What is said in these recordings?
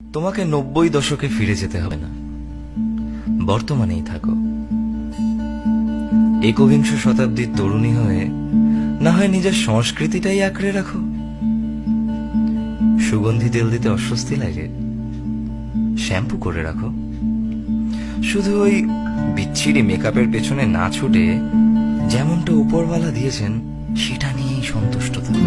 তোমাকে 90 দশকে ফিরে যেতে হবে না, বর্তমানেই থাকো। একবিংশ শতাব্দীর তরুণী হয়ে না হয় নিজের সংস্কৃতিটাই আঁকড়ে রাখো। সুগন্ধি তেল দিতে অস্বস্তি লাগে, শ্যাম্পু করে রাখো। শুধু ওই বিচ্ছিরি মেকআপের পেছনে না ছুটে যেমনটা উপরওয়ালা দিয়েছেন সেটা নিয়েই সন্তুষ্ট থাকো।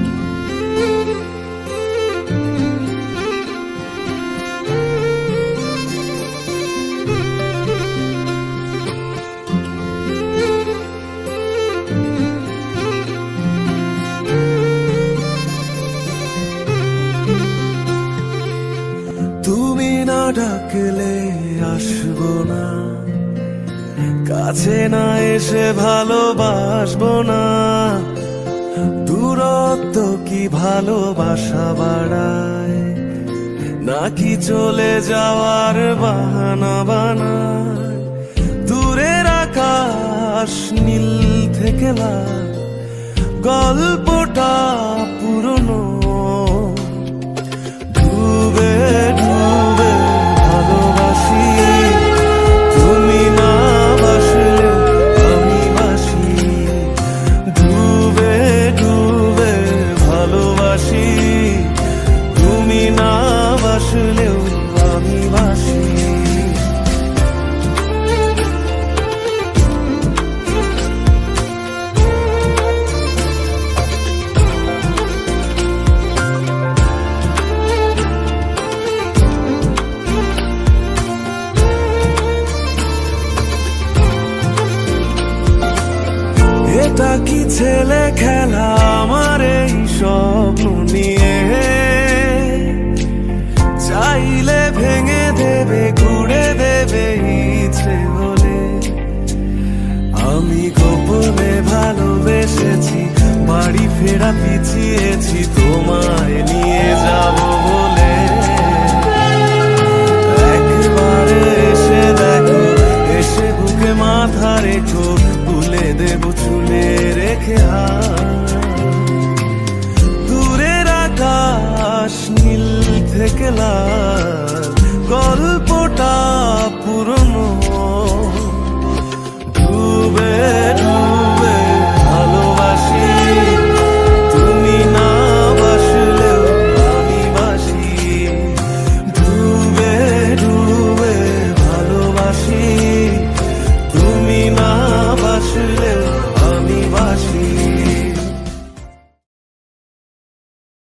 তুমি না ডাকলে আসবো না, কাছে না এসে ভালোবাসবো না। দূরত্ব কি ভালোবাসা বাড়ায়, নাকি চলে যাওয়ার বাহানা বানায়? দূরের আকাশ নীল থেকে লাল, গল্পটা পুরনো। ডুবে ডুবে ভালোবাসি, তুমি না বাসলেও আমি বাসি। ডুবে ডুবে ভালোবাসি, তুমি না বাসলেও আমি বাসি। এটা কি ছেলে খেলা আমার এই স্বপ্ন নিয়ে? চাইলে ভেঙে দেবে, ঘুরে দেবে ইচ্ছে হলে। আমি গোপনে ভালোবেসেছি, বাড়ি ফেরা পিছিয়েছি তোমায় নিয়ে।